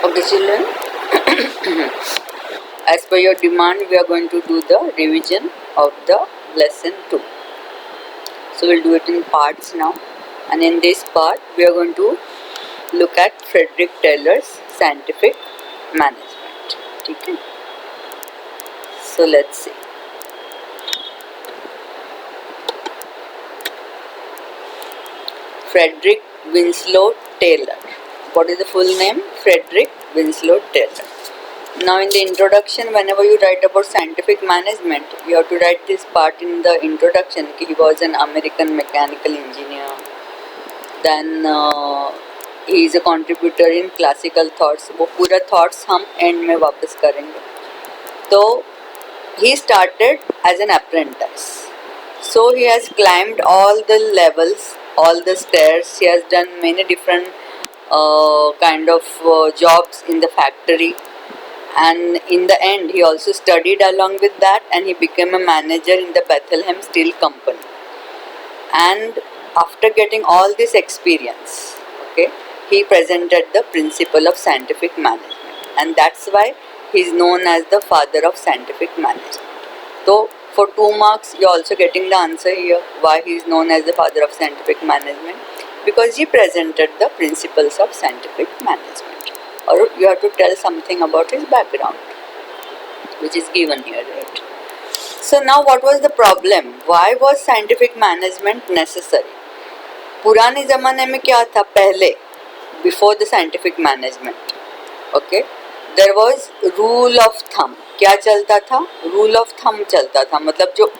Okay, children. As per your demand, we are going to do the revision of the lesson 2. So we'll do it in parts now. And in this part, we are going to look at Frederick Taylor's scientific management. Okay. So let's see. Frederick Winslow Taylor. What is the full name? Frederick Winslow Taylor. Now in the introduction, whenever you write about scientific management, you have to write this part in the introduction. He was an American mechanical engineer. Then he is a contributor in classical thoughts. वो पूरा thoughts हम end में वापस करेंगे. तो he started as an apprentice. So he has climbed all the levels, all the stairs. He has done many different kind of jobs in the factory. And in the end, he also studied along with that, and he became a manager in the Bethlehem Steel Company. And after getting all this experience, okay, he presented the principle of scientific management, and that's why he is known as the father of scientific management. So for 2 marks, you're also getting the answer here why he is known as the father of scientific management, because he presented the principles of scientific management. Or you have to tell something about his background, which is given here, right? So now what was the problem? Why was scientific management necessary? पुराने ज़माने में क्या था पहले, before the scientific management, okay, there was rule of thumb. क्या चलता था? Rule of thumb चलता था. मतलब जो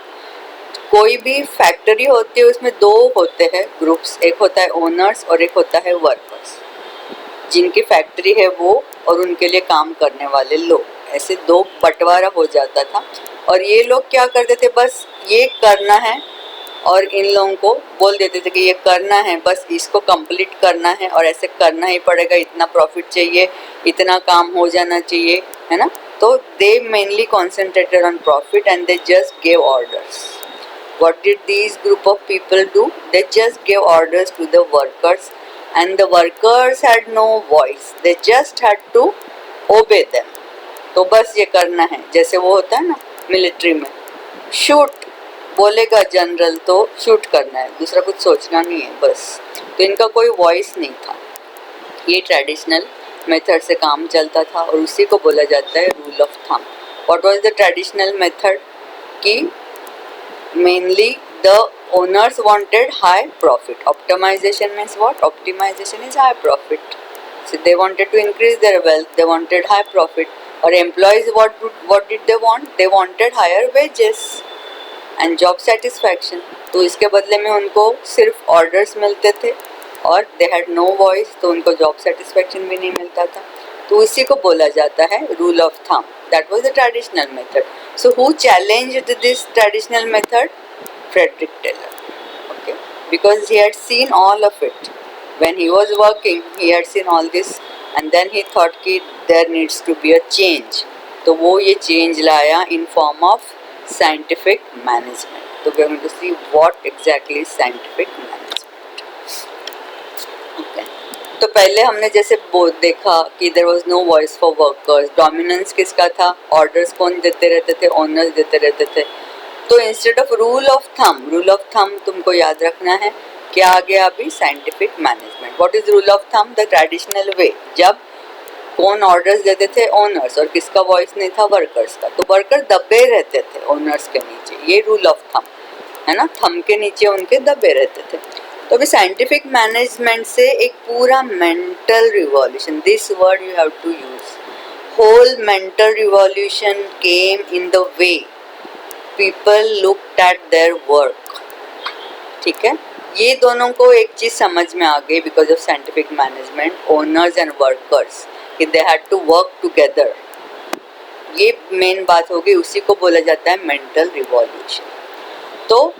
कोई भी फैक्ट्री होती है उसमें 2 होते हैं ग्रुप्स, एक होता है ओनर्स और एक होता है वर्कर्स. जिनकी फैक्ट्री है वो और उनके लिए काम करने वाले लोग, ऐसे 2 बंटवारा हो जाता था. और ये लोग क्या करते थे, बस ये करना है और इन लोगों को बोल देते थे कि ये करना है, बस इसको कंप्लीट करना है और ऐसे करना ही पड़ेगा, इतना प्रॉफिट चाहिए, इतना काम हो जाना चाहिए, है ना. तो दे mainly concentrated on profit and they just give orders. What did these group of people do? They just gave orders to the workers, and the workers had no voice. They just had to obey them. तो बस ये करना है. जैसे वो होता है ना मिलिट्री में, शूट बोलेगा जनरल तो शूट करना है, दूसरा कुछ सोचना नहीं है बस. तो इनका कोई वॉइस नहीं था. ये ट्रेडिशनल मेथड से काम चलता था और उसी को बोला जाता है rule of thumb. What was the traditional method? कि mainly the owners wanted high profit. Optimization means what? Optimization is high profit. So they wanted to increase their wealth, they wanted high profit. Or employees, what did they want? They wanted higher wages and job satisfaction. तो इसके बदले में उनको सिर्फ orders मिलते थे और they had no voice, तो उनको job satisfaction भी नहीं मिलता था. तो इसी को बोला जाता है rule of thumb. That was the traditional method. So who challenged this traditional method? Frederick Taylor. Okay, because he had seen all of it. When he was working, he had seen all this, and then he thought कि there needs to be a change. तो वो ये change लाया in form of scientific management. तो we are going to see what exactly is scientific management. Okay. तो पहले हमने जैसे देखा कि there was no voice for workers. Dominance किसका था? ऑर्डर्स कौन देते रहते थे? ओनर्स देते रहते थे. तो instead of rule of thumb तुमको याद रखना है क्या आ गया अभी? Scientific management. What is rule of thumb? The traditional way. जब कौन ऑर्डर्स देते थे? ओनर्स. और किसका वॉइस नहीं था? वर्कर्स का. तो वर्कर दबे रहते थे ओनर्स के नीचे. ये रूल ऑफ थंब है ना, थंब के नीचे उनके दबे रहते थे. तो अभी साइंटिफिक मैनेजमेंट से एक पूरा mental revolution, this word you have to use, whole mental revolution came in the way people looked at their work. ठीक है, ये दोनों को एक चीज समझ में आ गई because of scientific management, owners and workers, कि they had to work together. ये मेन बात होगी, उसी को बोला जाता है मेंटल रिवॉल्यूशन. तो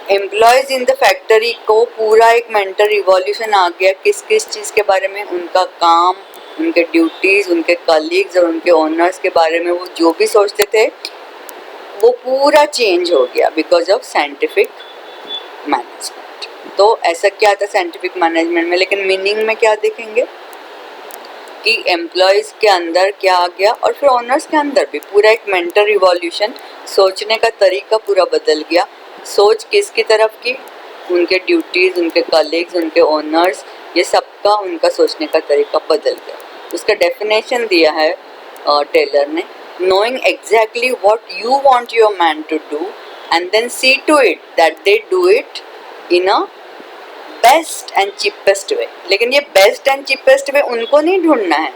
एम्प्लॉयज इन द फैक्ट्री को पूरा एक मेंटल रिवॉल्यूशन आ गया. किस किस चीज़ के बारे में? उनका काम, उनके ड्यूटीज़, उनके कलीग्स और उनके ओनर्स के बारे में वो जो भी सोचते थे वो पूरा चेंज हो गया बिकॉज ऑफ साइंटिफिक मैनेजमेंट. तो ऐसा क्या था साइंटिफिक मैनेजमेंट में? लेकिन मीनिंग में क्या देखेंगे? कि एम्प्लॉयज़ के अंदर क्या आ गया और फिर ओनर्स के अंदर भी पूरा एक मेंटल रिवॉल्यूशन, सोचने का तरीका पूरा बदल गया। सोच किसकी तरफ की, उनके ड्यूटीज़, उनके कलीग्स, उनके ओनर्स, ये सबका उनका सोचने का तरीका बदल गया। उसका डेफिनेशन दिया है टेलर ने, knowing exactly what you want your man to do and then see to it that they do it in a best and cheapest way. लेकिन ये बेस्ट एंड चीपेस्ट वे उनको नहीं ढूंढना है।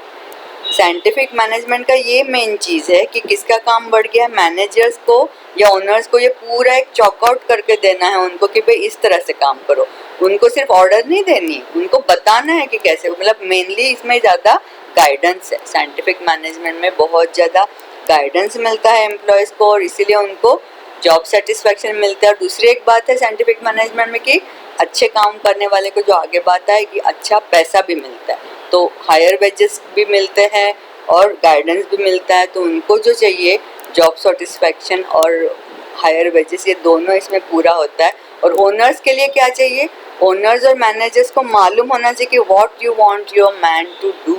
साइंटिफिक मैनेजमेंट का ये main चीज़ है कि किसका काम बढ़ गया है, मैनेजर्स को या ओनर्स को ये पूरा एक चॉकआउट करके देना है उनको कि भाई इस तरह से काम करो। उनको सिर्फ ऑर्डर नहीं देनी, उनको बताना है कि कैसे, मतलब मेनली इसमें ज़्यादा गाइडेंस है। साइंटिफिक मैनेजमेंट में बहुत ज़्यादा गाइडेंस मिलता है एम्प्लॉयज़ को और इसीलिए उनको जॉब सेटिस्फैक्शन मिलता है। और दूसरी एक बात है साइंटिफिक मैनेजमेंट में कि अच्छे काम करने वाले को जो आगे बात है कि अच्छा पैसा भी मिलता है, तो हायर वेजेस भी मिलते हैं और गाइडेंस भी मिलता है। तो उनको जो चाहिए जॉब सेटिस्फैक्शन और हायर वेजेस, ये दोनों इसमें पूरा होता है। और ओनर्स के लिए क्या चाहिए, ओनर्स और मैनेजर्स को मालूम होना चाहिए कि what you want your man to do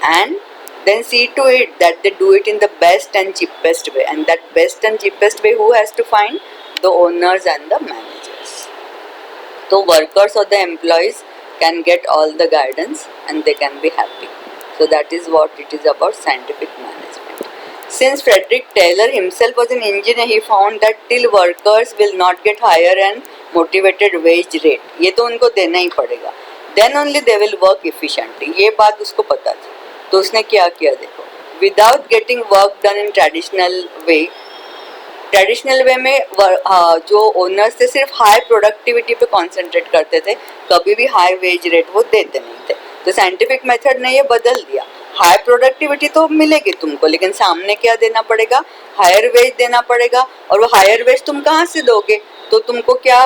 and then see to it that they do it in the best and cheapest way, and that best and cheapest way who has to find, the owners and the managers. So workers or the employees can get all the guidance and they can be happy. So that is what it is about scientific management. Since Frederick Taylor himself was an engineer, he found that till workers will not get higher and motivated wage rate, ये तो उनको देना ही पड़ेगा, then only they will work efficiently, ये बात उसको पता थी। तो उसने क्या किया देखो, without getting work done in traditional way में जो ओनर्स थे सिर्फ हाई प्रोडक्टिविटी पे कॉन्सेंट्रेट करते थे, कभी भी हाई वेज रेट वो देते नहीं थे। तो साइंटिफिक मेथड ने ये बदल दिया, हाई प्रोडक्टिविटी तो मिलेगी तुमको लेकिन सामने क्या देना पड़ेगा, हायर वेज देना पड़ेगा। और वो हायर वेज तुम कहाँ से दोगे, तो तुमको क्या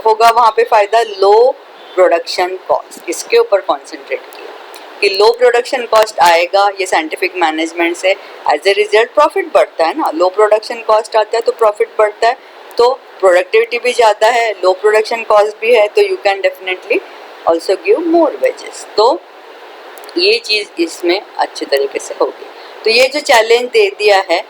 होगा वहाँ पे फ़ायदा, लो प्रोडक्शन कॉस्ट, इसके ऊपर कॉन्सेंट्रेट किया कि लो प्रोडक्शन कॉस्ट आएगा, ये साइंटिफिक मैनेजमेंट से एज ए रिजल्ट प्रॉफिट बढ़ता है ना। लो प्रोडक्शन कॉस्ट आता है तो प्रॉफिट बढ़ता है, तो प्रोडक्टिविटी भी ज़्यादा है, लो प्रोडक्शन कॉस्ट भी है, तो you can definitely also give more wages. तो ये चीज़ इसमें अच्छे तरीके से होगी। तो ये जो चैलेंज दे दिया है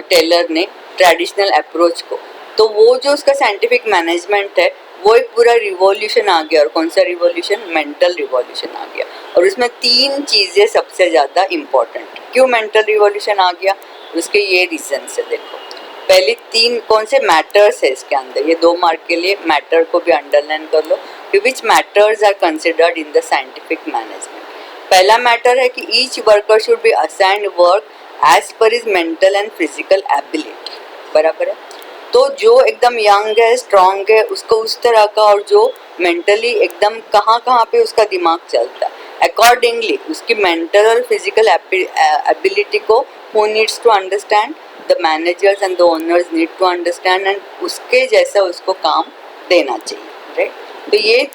टेलर ने ट्रेडिशनल अप्रोच को, तो वो जो उसका साइंटिफिक मैनेजमेंट है वो एक पूरा रिवॉल्यूशन आ गया। और कौन सा रिवॉल्यूशन, मेंटल रिवॉल्यूशन आ गया। और उसमें तीन चीज़ें सबसे ज़्यादा इम्पॉर्टेंट। क्यों मेंटल रिवॉल्यूशन आ गया, उसके ये रीजन से देखो। पहले तीन कौन से मैटर्स है इसके अंदर, ये 2 मार्क के लिए मैटर को भी अंडरलाइन कर लो कि which matters are considered in the scientific management. पहला मैटर है कि each worker should be assigned work as per his mental and physical ability, बराबर है। तो जो एकदम यंग है, स्ट्रांग है, उसको उस तरह का, और जो मेंटली एकदम कहाँ कहाँ पे उसका दिमाग चलता है, अकॉर्डिंगली उसकी मेंटल और फिजिकल एबिलिटी को who needs to understand, the managers and the owners need to understand, and उसके जैसा उसको काम देना चाहिए, राइट। तो ये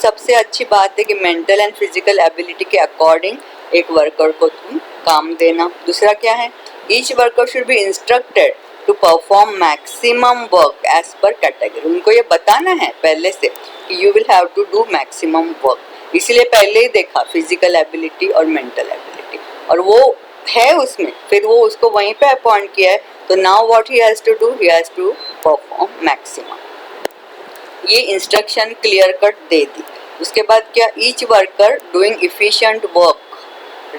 सबसे अच्छी बात है कि मेंटल एंड फिजिकल एबिलिटी के अकॉर्डिंग एक वर्कर को तुम काम देना। दूसरा क्या है, each worker should be instructed to perform maximum work as per category. उनको ये बताना है पहले से कि you will have to do maximum work, इसीलिए पहले ही देखा फिजिकल एबिलिटी और मेंटल एबिलिटी, और वो है उसमें, फिर वो उसको वहीं पे अपॉइंट किया है। तो now what he has to do, he has to perform maximum. ये इंस्ट्रक्शन क्लियर कट दे दी। उसके बाद क्या, each worker doing efficient work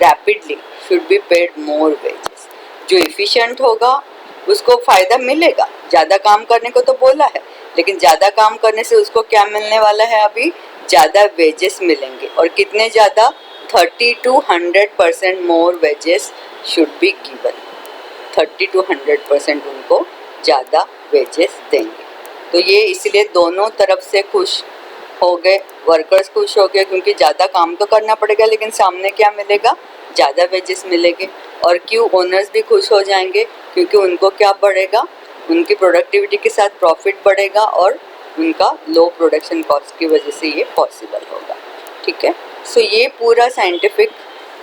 rapidly should be paid more wages. जो इफिशिएंट होगा उसको फ़ायदा मिलेगा, ज़्यादा काम करने को तो बोला है, लेकिन ज़्यादा काम करने से उसको क्या मिलने वाला है, अभी ज़्यादा वेजेस मिलेंगे। और कितने ज़्यादा, 30 to 100% more wages should be given. 30 to 100% उनको ज़्यादा वेजेस देंगे। तो ये इसलिए दोनों तरफ से खुश हो गए, वर्कर्स खुश हो गए क्योंकि ज़्यादा काम तो करना पड़ेगा लेकिन सामने क्या मिलेगा, ज़्यादा वेजेस मिलेंगे। और क्यों, ओनर्स भी खुश हो जाएंगे क्योंकि उनको क्या बढ़ेगा, उनकी प्रोडक्टिविटी के साथ प्रॉफिट बढ़ेगा और उनका लो प्रोडक्शन कॉस्ट की वजह से ये पॉसिबल होगा, ठीक है। सो ये पूरा साइंटिफिक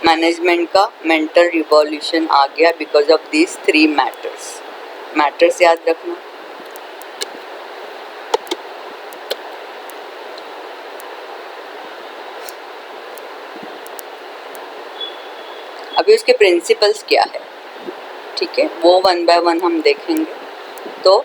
मैनेजमेंट का मेंटल रिवॉल्यूशन आ गया बिकॉज ऑफ दीज 3 मैटर्स याद रखना। अभी उसके प्रिंसिपल्स क्या है, ठीक है, वो वन बाय वन हम देखेंगे। तो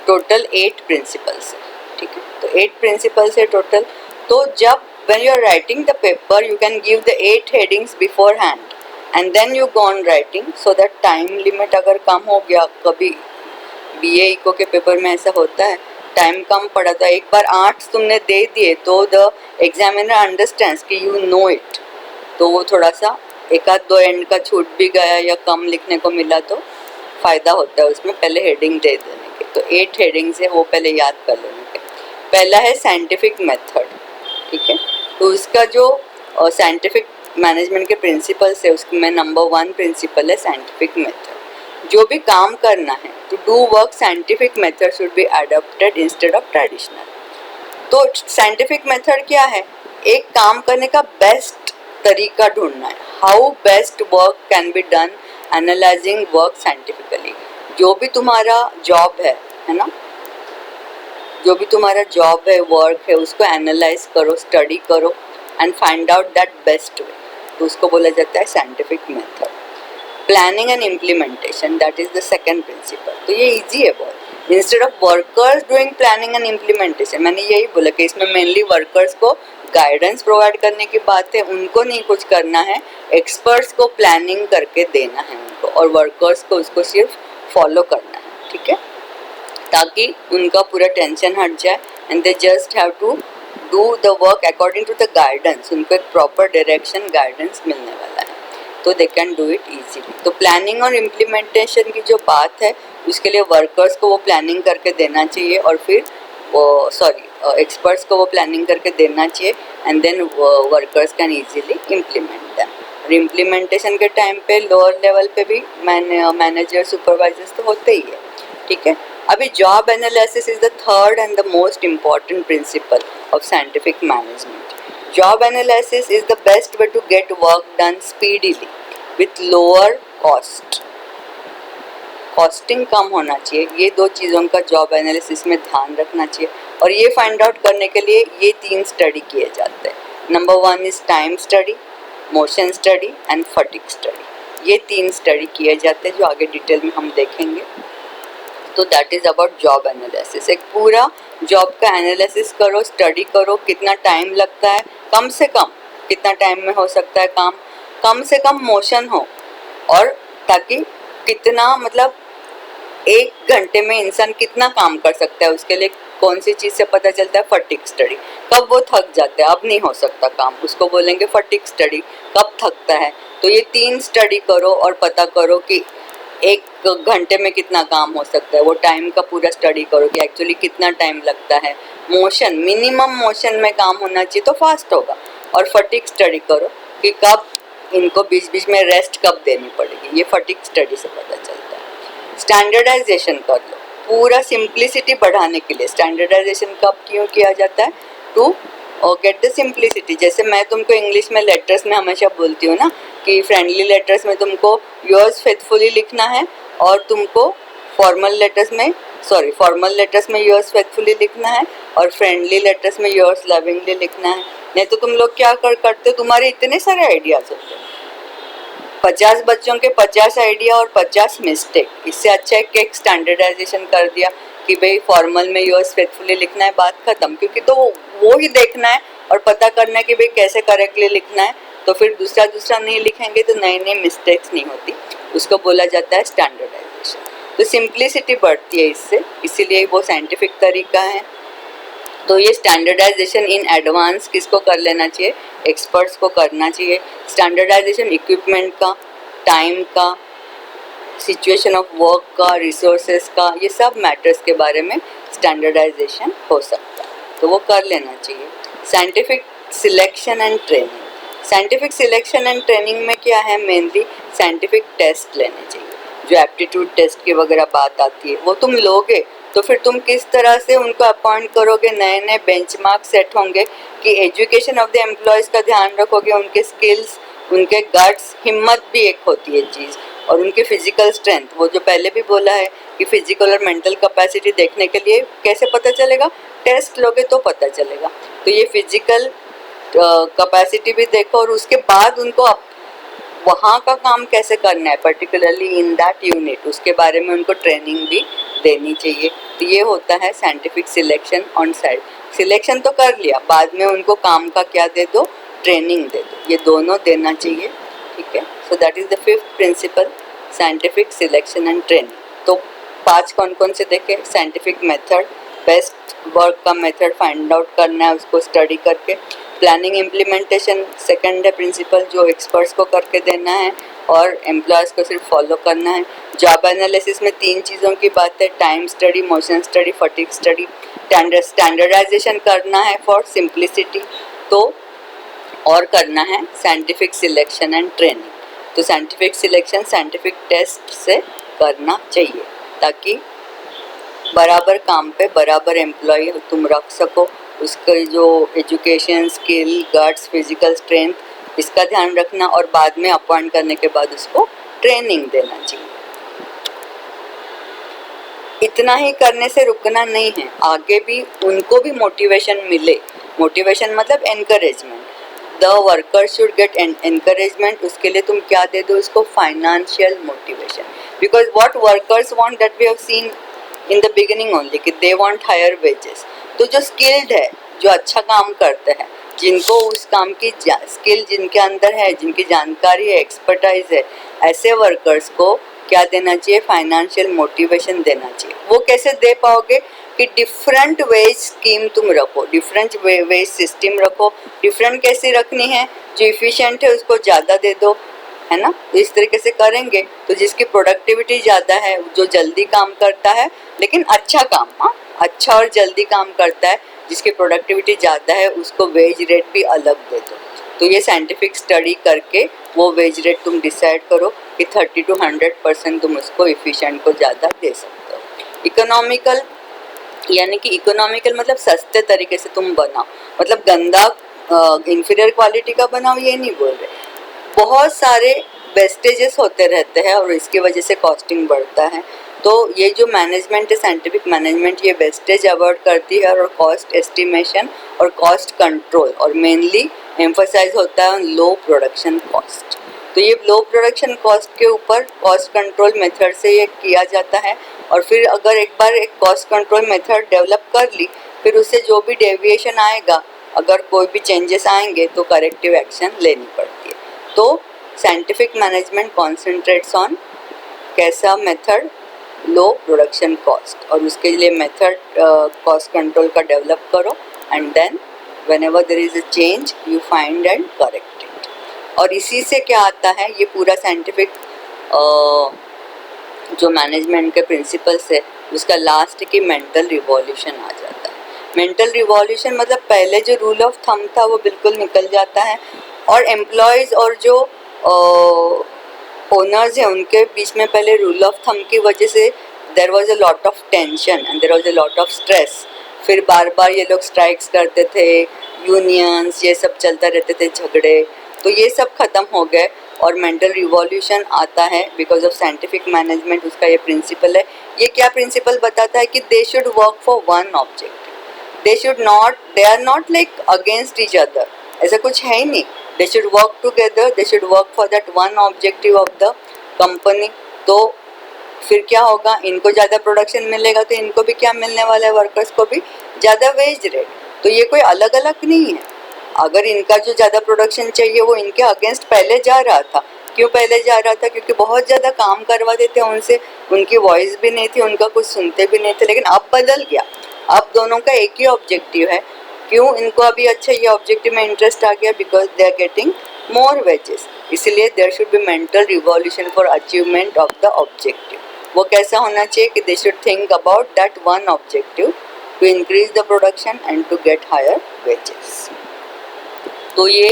टोटल 8 प्रिंसिपल्स है, ठीक है, तो 8 प्रिंसिपल्स है टोटल। तो जब when you are writing the paper you can give the 8 headings beforehand and then you go on writing, so that time limit अगर कम हो गया, कभी BA इको के पेपर में ऐसा होता है, टाइम कम पड़ा था, एक बार 8 तुमने दे दिए तो द एग्जामिनर अंडरस्टैंड्स कि यू नो इट, तो वो थोड़ा सा एक आध दो एंड का छूट भी गया या कम लिखने को मिला तो फ़ायदा होता है उसमें पहले हेडिंग दे देने के। तो 8 हेडिंग्स है, वो पहले याद कर लेने के। पहला है साइंटिफिक मेथड, ठीक है, तो उसका जो साइंटिफिक मैनेजमेंट के प्रिंसिपल्स है उसमें नंबर 1 प्रिंसिपल है साइंटिफिक मेथड। जो भी काम करना है to do work scientific method should be adopted instead of traditional. तो साइंटिफिक मेथड क्या है, एक काम करने का बेस्ट तरीका ढूंढना है, how best work can be done analysing work scientifically. जो भी तुम्हारा जॉब है ना, जो भी तुम्हारा जॉब है, वर्क है, उसको एनालाइज करो, स्टडी करो and find out that best way, तो उसको बोला जाता है scientific method. Planning and implementation, that is the second principle. तो ये इजी है बहुत। Instead of workers doing planning and implementation, मैंने यही बोला कि इसमें मेनली वर्कर्स को गाइडेंस प्रोवाइड करने की बात है, उनको नहीं कुछ करना है, एक्सपर्ट्स को प्लानिंग करके देना है उनको, और वर्कर्स को उसको सिर्फ फॉलो करना है, ठीक है, ताकि उनका पूरा टेंशन हट जाए and they just have to do the work according to the guidance, उनको एक प्रॉपर डायरेक्शन गाइडेंस मिलने वाला है, तो they can do it easily. तो प्लानिंग और इम्प्लीमेंटेशन की जो बात है उसके लिए वर्कर्स को वो प्लानिंग करके देना चाहिए, और फिर वो एक्सपर्ट्स को वो प्लानिंग करके देना चाहिए, and then workers can easily implement them. और इम्प्लीमेंटेशन के टाइम पे लोअर लेवल पे भी मैनेजर सुपरवाइजर्स तो होते ही है, ठीक है। अभी job analysis is the third and the most important principle of scientific management. Job analysis is the best way to get work done speedily with lower cost. Costing कम होना चाहिए, ये 2 चीज़ों का जॉब एनालिसिस में ध्यान रखना चाहिए, और ये फाइंड आउट करने के लिए ये 3 स्टडी किए जाते हैं। Number 1 is time study, motion study and fatigue study. ये 3 स्टडी किए जाते हैं जो आगे डिटेल में हम देखेंगे। तो that is about job analysis. एक पूरा जॉब का एनालिसिस करो, स्टडी करो, कितना टाइम लगता है, कम से कम कितना टाइम में हो सकता है काम, कम से कम मोशन हो, और ताकि कितना मतलब 1 घंटे में इंसान कितना काम कर सकता है, उसके लिए कौन सी चीज़ से पता चलता है, फटीग स्टडी। कब वो थक जाता है, अब नहीं हो सकता काम, उसको बोलेंगे फटीग स्टडी। कब थकता है, तो ये 3 स्टडी करो और पता करो कि 1 घंटे में कितना काम हो सकता है, वो टाइम का पूरा स्टडी करो कि एक्चुअली कितना टाइम लगता है। मोशन, मिनिमम मोशन में काम होना चाहिए तो फास्ट होगा, और फटीग स्टडी करो कि कब इनको बीच बीच में रेस्ट कब देनी पड़ेगी, ये फटीग स्टडी से पता चलता है। स्टैंडर्डाइजेशन कर लो, पूरा सिंप्लिसिटी बढ़ाने के लिए। स्टैंडर्डाइजेशन कब क्यों किया जाता है, टू गेट द सिंप्लिसिटी। जैसे मैं तुमको इंग्लिश में लेटर्स में हमेशा बोलती हूँ ना कि फ्रेंडली लेटर्स में तुमको योर्स फेथफुली लिखना है, और तुमको फॉर्मल लेटर्स में योर्स फेथफुली लिखना है, और फ्रेंडली लेटर्स में योर्स लविंगली लिखना है। नहीं तो तुम लोग क्या करते हो, तुम्हारे इतने सारे आइडियाज होते हैं, 50 बच्चों के 50 आइडिया और 50 मिस्टेक। इससे अच्छा है कि एक स्टैंडर्डाइजेशन कर दिया कि भाई फॉर्मल में योर्स फेथफुली लिखना है, बात खत्म। क्योंकि तो वो ही देखना है और पता करना है कि भाई कैसे करेक्टली लिखना है, तो फिर दूसरा नहीं लिखेंगे तो नई मिस्टेक्स नहीं होती, उसको बोला जाता है स्टैंडर्डाइजेशन। तो सिंप्लिसिटी बढ़ती है इससे, इसीलिए वो साइंटिफिक तरीका है। तो ये स्टैंडर्डाइजेशन इन एडवांस किसको कर लेना चाहिए, एक्सपर्ट्स को करना चाहिए। स्टैंडर्डाइजेशन इक्विपमेंट का, टाइम का, सिचुएशन ऑफ वर्क का, रिसोर्सेज का, ये सब मैटर्स के बारे में स्टैंडर्डाइजेशन हो सकता है, तो वो कर लेना चाहिए। Scientific selection and training. Scientific selection and training में क्या है, मेनली साइंटिफिक टेस्ट लेने चाहिए। जो एप्टीट्यूड टेस्ट की वगैरह बात आती है वो तुम लोगे, तो फिर तुम किस तरह से उनको अपॉइंट करोगे, नए बेंचमार्क सेट होंगे कि एजुकेशन ऑफ द एम्प्लॉयज़ का ध्यान रखोगे, उनके स्किल्स, उनके गट्स, हिम्मत भी एक होती है चीज़, और उनके फिजिकल स्ट्रेंथ। वो जो पहले भी बोला है कि फिजिकल और मेंटल कैपेसिटी देखने के लिए कैसे पता चलेगा, टेस्ट लोगे तो पता चलेगा। तो ये फिजिकल कैपेसिटी भी देखो, और उसके बाद उनको वहाँ का काम कैसे करना है पर्टिकुलरली इन दैट यूनिट, उसके बारे में उनको ट्रेनिंग भी देनी चाहिए। तो ये होता है scientific selection on site. Selection तो कर लिया, बाद में उनको काम का क्या दे दो, ट्रेनिंग दे दो, ये दोनों देना चाहिए, ठीक है। So that is the fifth principle, scientific selection and training. तो 5 कौन कौन से देखे, साइंटिफिक मेथड, बेस्ट वर्क का मेथड फाइंड आउट करना है उसको स्टडी करके, प्लानिंग इम्प्लीमेंटेशन सेकंड है प्रिंसिपल जो एक्सपर्ट्स को करके देना है और एम्प्लॉयज़ को सिर्फ फॉलो करना है। जॉब एनालिसिस में 3 चीज़ों की बात है, time study, motion study, fatigue study, standardization करना है फॉर सिंप्लिसिटी, तो और करना है साइंटिफिक सिलेक्शन एंड ट्रेनिंग। तो साइंटिफिक सिलेक्शन साइंटिफिक टेस्ट से करना चाहिए ताकि बराबर काम पे बराबर एम्प्लॉय तुम रख सको, उसके जो education, skill, guts, physical strength, इसका ध्यान रखना और बाद में अपॉइंट करने के बाद उसको ट्रेनिंग देना चाहिए। इतना ही करने से रुकना नहीं है, आगे भी उनको भी मोटिवेशन मिले। मोटिवेशन मतलब encouragement, the worker should get encouragement. उसके लिए तुम क्या दे दो उसको, financial motivation, because what workers want that we have seen in the beginning only कि दे वांट हायर वेजेस। तो जो स्किल्ड है, जो अच्छा काम करते हैं, जिनको उस काम की स्किल जिनके अंदर है, जिनकी जानकारी है, एक्सपर्टाइज है, ऐसे वर्कर्स को क्या देना चाहिए, फाइनेंशियल मोटिवेशन देना चाहिए। वो कैसे दे पाओगे कि डिफरेंट वेज स्कीम तुम रखो, डिफरेंट वेज सिस्टम रखो। डिफरेंट कैसे रखनी है, जो इफिशिएंट है उसको ज़्यादा दे दो, है ना। तो इस तरीके से करेंगे तो जिसकी प्रोडक्टिविटी ज़्यादा है, जो जल्दी काम करता है लेकिन अच्छा काम, हाँ अच्छा और जल्दी काम करता है, जिसकी प्रोडक्टिविटी ज़्यादा है उसको वेज रेट भी अलग दे दो। तो ये साइंटिफिक स्टडी करके वो वेज रेट तुम डिसाइड करो कि 30 to 100% तुम उसको इफिशिएंट को ज़्यादा दे सकते हो। इकोनॉमिकल यानी कि इकोनॉमिकल मतलब सस्ते तरीके से तुम बनाओ, मतलब गंदा इंफीरियर क्वालिटी का बनाओ ये नहीं बोल रहे। बहुत सारे वेस्टेजेस होते रहते हैं और इसकी वजह से कॉस्टिंग बढ़ता है। तो ये जो मैनेजमेंट है, साइंटिफिक मैनेजमेंट, ये वेस्टेज अवॉइड करती है और कॉस्ट एस्टिमेशन और कॉस्ट कंट्रोल, और मेनली एम्फसाइज होता है लो प्रोडक्शन कॉस्ट। तो ये लो प्रोडक्शन कॉस्ट के ऊपर कॉस्ट कंट्रोल मेथड से ये किया जाता है। और फिर अगर एक बार एक कॉस्ट कंट्रोल मेथड डेवलप कर ली, फिर उससे जो भी डेविएशन आएगा, अगर कोई भी चेंजेस आएंगे तो करेक्टिव एक्शन लेनी पड़ती है। तो साइंटिफिक मैनेजमेंट कॉन्सेंट्रेट्स ऑन कैसा मेथड, लो प्रोडक्शन कॉस्ट, और उसके लिए मेथड कॉस्ट कंट्रोल का डेवलप करो and then whenever there is a change you find and correct it. और इसी से क्या आता है, ये पूरा साइंटिफिक जो मैनेजमेंट के प्रिंसिपल्स है उसका लास्ट की मेंटल रिवॉल्यूशन आ जाता है। मेंटल रिवॉल्यूशन मतलब पहले जो रूल ऑफ थंब था वो बिल्कुल निकल जाता है और एम्प्लॉयज़ और जो ओनर्स हैं उनके बीच में पहले रूल ऑफ थंब की वजह से there was a lot of tension and there was a lot of stress. फिर बार बार ये लोग स्ट्राइक्स करते थे, यूनियंस, ये सब चलता रहते थे, झगड़े। तो ये सब ख़त्म हो गए और मेंटल रिवॉल्यूशन आता है बिकॉज ऑफ साइंटिफिक मैनेजमेंट। उसका ये प्रिंसिपल है। ये क्या प्रिंसिपल बताता है कि they should work for one object, they are not like against each other, ऐसा कुछ है ही नहीं। They should work together, they should work for that one objective of the company. तो फिर क्या होगा, इनको ज़्यादा प्रोडक्शन मिलेगा तो इनको भी क्या मिलने वाला है, वर्कर्स को भी ज़्यादा वेज रेट। तो ये कोई अलग अलग नहीं है। अगर इनका जो ज़्यादा प्रोडक्शन चाहिए वो इनके अगेंस्ट पहले जा रहा था, क्यों पहले जा रहा था, क्योंकि बहुत ज़्यादा काम करवाते थे उनसे, उनकी वॉइस भी नहीं थी, उनका कुछ सुनते भी नहीं थे। लेकिन अब बदल गया, अब दोनों का एक ही ऑब्जेक्टिव है। क्यों इनको अभी अच्छा ये ऑब्जेक्टिव में इंटरेस्ट आ गया, because they are getting more wages. इसलिए there should be mental revolution for achievement of the objective. वो कैसा होना चाहिए कि they should think about that one objective to increase the production and to get higher wages. तो ये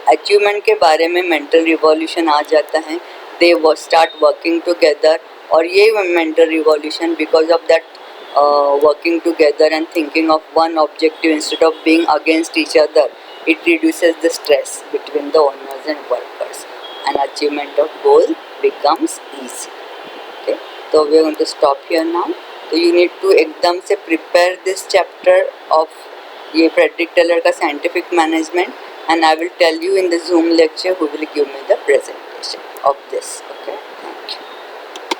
achievement के बारे में मेंटल रिवॉल्यूशन आ जाता है। दे स्टार्ट वर्किंग टुगेदर, और ये mental revolution because of that working together and thinking of one objective instead of being against each other, it reduces the stress between the owners and workers and achievement of goal becomes easy. Okay, so we are going to stop here now. So you need to एकदम से prepare this chapter of ये Frederick Taylor का scientific management, and I will tell you in the Zoom lecture who will give me the presentation. of this. Okay.